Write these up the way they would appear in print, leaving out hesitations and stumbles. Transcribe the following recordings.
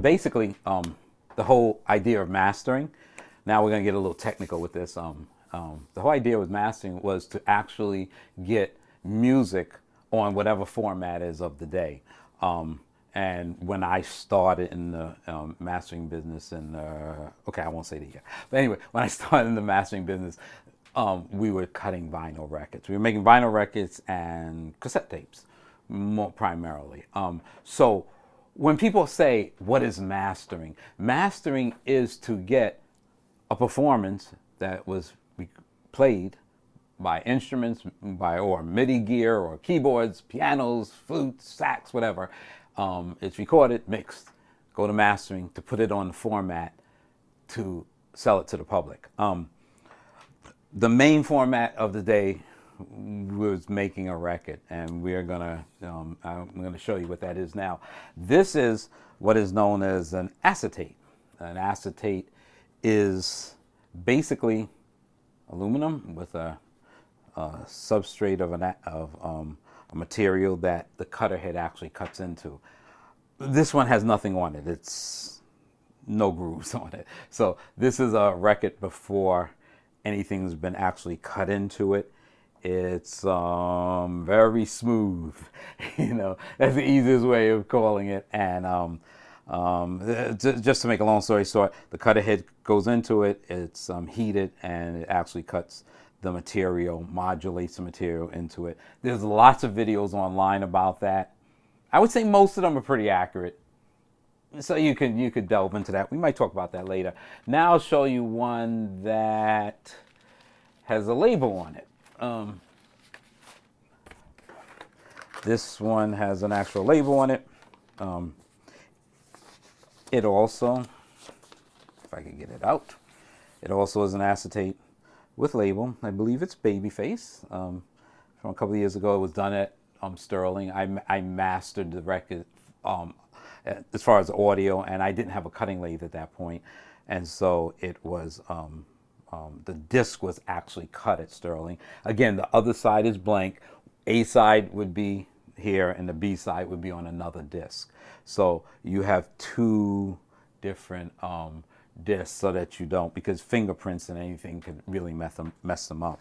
basically, the whole idea of mastering, now we're going to get a little technical with this. The whole idea with mastering was to actually get music on whatever format is of the day. And when I started in the mastering business, and okay, I won't say the year, but anyway, when I started in the mastering business, we were cutting vinyl records. We were making vinyl records and cassette tapes, more primarily. So when people say, what is mastering? Mastering is to get a performance that was played by instruments, or MIDI gear, or keyboards, pianos, flutes, sax, whatever. It's recorded, mixed, go to mastering to put it on the format to sell it to the public. The main format of the day was making a record, and I'm gonna show you what that is now. This is what is known as an acetate. An acetate is basically aluminum with a substrate of a material that the cutter head actually cuts into. This one has nothing on it. It's no grooves on it. So this is a record before anything's been actually cut into it. It's very smooth. That's the easiest way of calling it. And just to make a long story short, the cutter head goes into it. It's heated, and it actually cuts the material, modulates the material into it. There's lots of videos online about that. I would say most of them are pretty accurate. So you could delve into that. We might talk about that later. Now I'll show you one that has a label on it. This one has an actual label on it. It also, if I can get it out, it also is an acetate with label. I believe it's Babyface. From a couple of years ago, it was done at Sterling. I mastered the record as far as audio, and I didn't have a cutting lathe at that point, and so it was the disc was actually cut at Sterling. Again, the other side is blank. A side would be here, and the B side would be on another disc. So you have two different discs, so that you don't, because fingerprints and anything could really mess them up.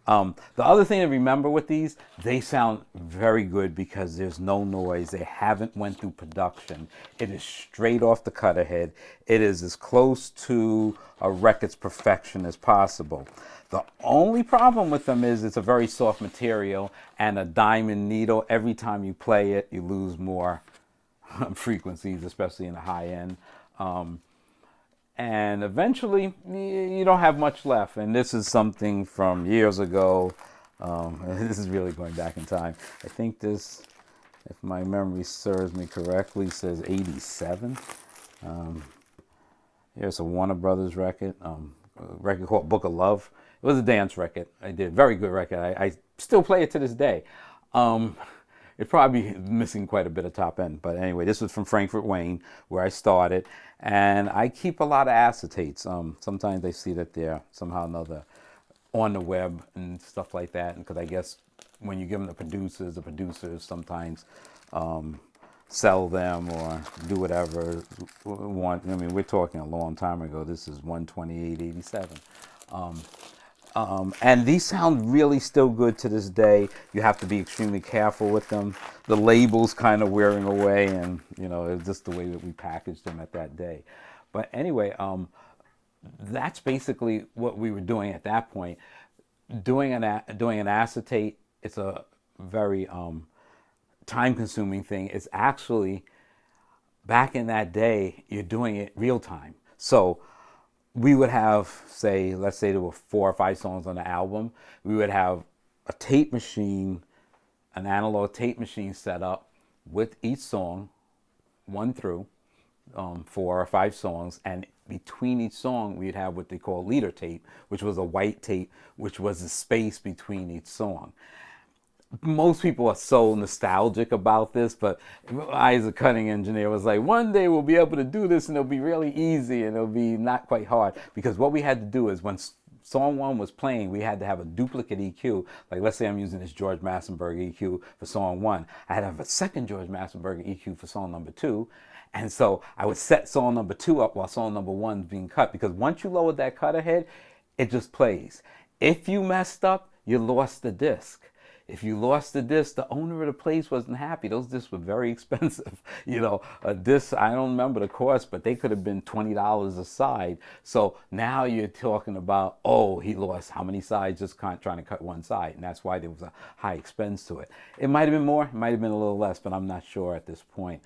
The other thing to remember with these, they sound very good because there's no noise. They haven't went through production. It is straight off the cutter head. It is as close to a record's perfection as possible. The only problem with them is it's a very soft material, and a diamond needle, every time you play it, you lose more frequencies, especially in the high end. And eventually, you don't have much left. And this is something from years ago. This is really going back in time. I think this, if my memory serves me correctly, says 87. Here's a Warner Brothers record, a record called Book of Love. It was a dance record. I did. Very good record. I still play it to this day. It's probably missing quite a bit of top end. But anyway, this was from Frankfurt, Wayne, where I started. And I keep a lot of acetates. Sometimes they see that they're somehow or another on the web and stuff like that. Because I guess when you give them the producers sometimes sell them or do whatever want. I mean, we're talking a long time ago. This is 128.87. And these sound really still good to this day. You have to be extremely careful with them. The label's kind of wearing away, and it's just the way that we packaged them at that day. But anyway, that's basically what we were doing at that point. Doing an acetate, it's a very time-consuming thing. It's actually, back in that day, you're doing it real time. So we would have, let's say there were 4 or 5 songs on the album. We would have a tape machine, an analog tape machine set up with each song, 1 through 4 or 5 songs. And between each song, we'd have what they call leader tape, which was a white tape, which was the space between each song. Most people are so nostalgic about this, but I, as a cutting engineer, was like, one day we'll be able to do this, and it'll be really easy, and it'll be not quite hard. Because what we had to do is, when song 1 was playing, we had to have a duplicate EQ. Like, let's say I'm using this George Massenburg EQ for song 1. I had to have a second George Massenburg EQ for song number 2. And so I would set song number 2 up while song number 1 is being cut, because once you lowered that cutter head, it just plays. If you messed up, you lost the disc. If you lost the disc, the owner of the place wasn't happy. Those discs were very expensive. A disc, I don't remember the cost, but they could have been $20 a side. So now you're talking about, oh, he lost how many sides just trying to cut one side. And that's why there was a high expense to it. It might have been more, it might have been a little less, but I'm not sure at this point.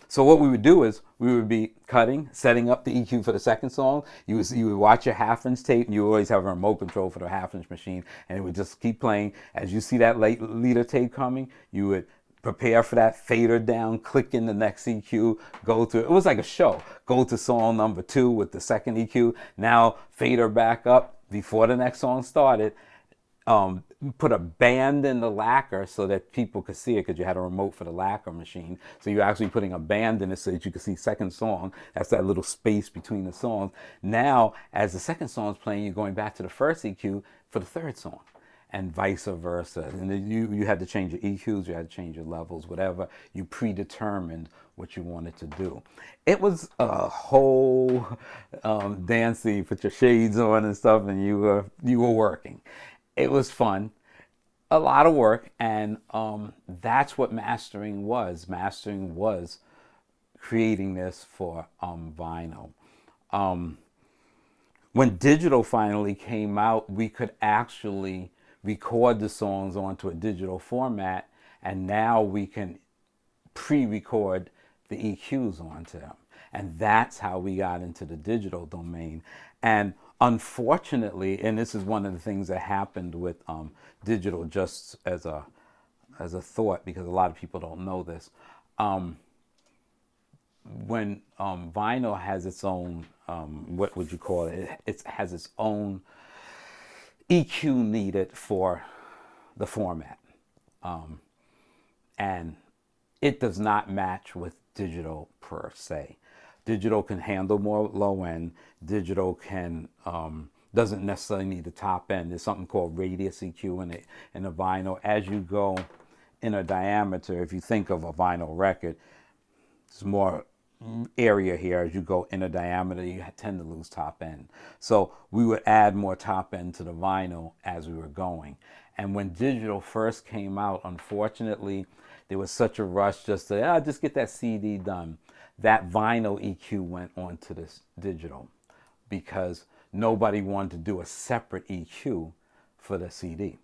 So what we would do is we would be cutting, setting up the EQ for the second song. You would watch your half-inch tape, and you always have a remote control for the half-inch machine, and it would just keep playing. As you see that leader tape coming, you would prepare for that fader down, click in the next EQ, go to, it was like a show. Go to song number 2 with the second EQ. Now fader back up before the next song started. Put a band in the lacquer so that people could see it, because you had a remote for the lacquer machine. So you're actually putting a band in it so that you could see second song. That's that little space between the songs. Now, as the second song is playing, you're going back to the first EQ for the third song, and vice versa. And then you had to change your EQs, you had to change your levels, whatever. You predetermined what you wanted to do. It was a whole dancing, put your shades on and stuff, and you were working. It was fun, a lot of work, and that's what mastering was. Mastering was creating this for vinyl. When digital finally came out, we could actually record the songs onto a digital format, and now we can pre-record the EQs onto them. And that's how we got into the digital domain. And unfortunately, and this is one of the things that happened with digital, just as a thought, because a lot of people don't know this, when vinyl has its own, what would you call it? It has its own EQ needed for the format. And it does not match with digital per se. Digital can handle more low end. Digital can doesn't necessarily need the top end. There's something called radius EQ in a vinyl. As you go in a diameter, if you think of a vinyl record, there's more area here. As you go in a diameter, you tend to lose top end. So we would add more top end to the vinyl as we were going. And when digital first came out, unfortunately, there was such a rush just to just get that CD done. That vinyl EQ went on to this digital because nobody wanted to do a separate EQ for the CD.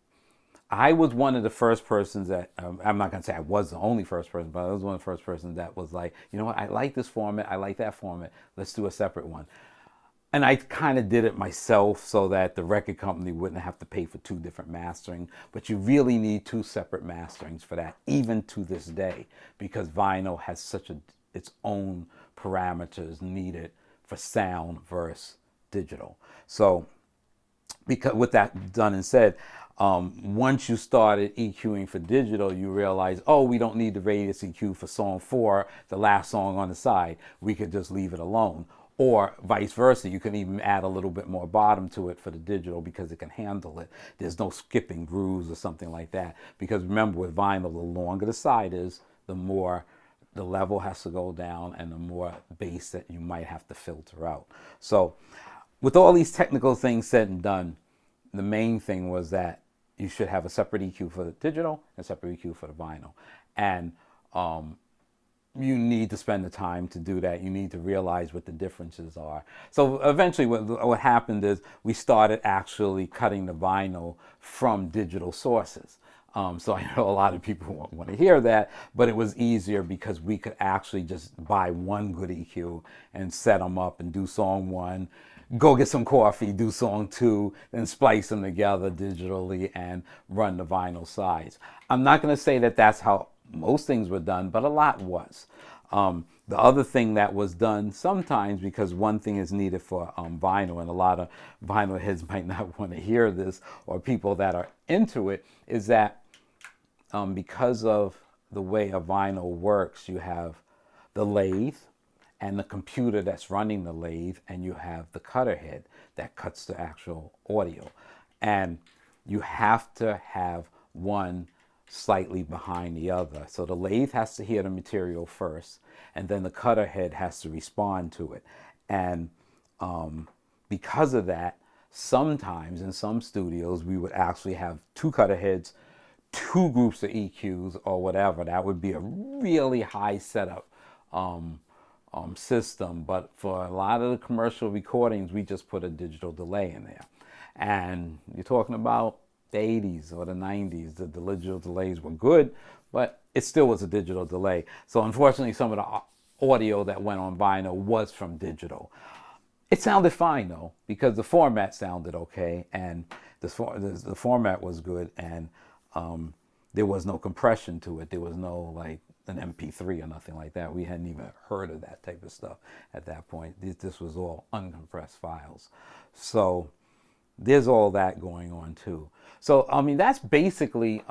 I was one of the first persons that, I'm not going to say I was the only first person, but I was one of the first persons that was like, you know what, I like this format, I like that format, let's do a separate one. And I kind of did it myself so that the record company wouldn't have to pay for 2 different mastering. But you really need 2 separate masterings for that, even to this day, because vinyl has such its own parameters needed for sound versus digital. So because with that done and said, once you started EQing for digital, you realize, oh, we don't need the radius EQ for song 4, the last song on the side. We could just leave it alone. Or vice versa, you can even add a little bit more bottom to it for the digital because it can handle it. There's no skipping grooves or something like that. Because remember, with vinyl, the longer the side is, the more the level has to go down and the more bass that you might have to filter out. So with all these technical things said and done, the main thing was that you should have a separate EQ for the digital and a separate EQ for the vinyl. And you need to spend the time to do that. You need to realize what the differences are. So eventually what happened is we started actually cutting the vinyl from digital sources. So I know a lot of people won't want to hear that, but it was easier because we could actually just buy one good EQ and set them up and do song 1, go get some coffee, do song 2, then splice them together digitally and run the vinyl sides. I'm not going to say that that's how most things were done, but a lot was. The other thing that was done sometimes, because one thing is needed for vinyl, and a lot of vinyl heads might not want to hear this, or people that are into it, is that because of the way a vinyl works, you have the lathe and the computer that's running the lathe, and you have the cutter head that cuts the actual audio. And you have to have one slightly behind the other. So the lathe has to hear the material first, and then the cutter head has to respond to it. And because of that, sometimes in some studios, we would actually have two cutter heads, two groups of EQs or whatever. That would be a really high setup system. But for a lot of the commercial recordings, we just put a digital delay in there. And you're talking about the 80s or the 90s, the digital delays were good, but it still was a digital delay. So unfortunately, some of the audio that went on vinyl was from digital. It sounded fine though, because the format sounded okay, and the format was good, and there was no compression to it. There was no like an MP3 or nothing like that. We hadn't even heard of that type of stuff at that point. This was all uncompressed files. So there's all that going on too. So I mean, that's basically,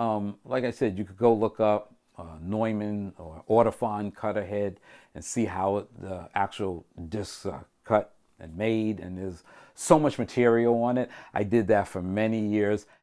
like I said, you could go look up Neumann or Autophon cutter head and see how the actual discs are cut and made, and there's so much material on it. I did that for many years.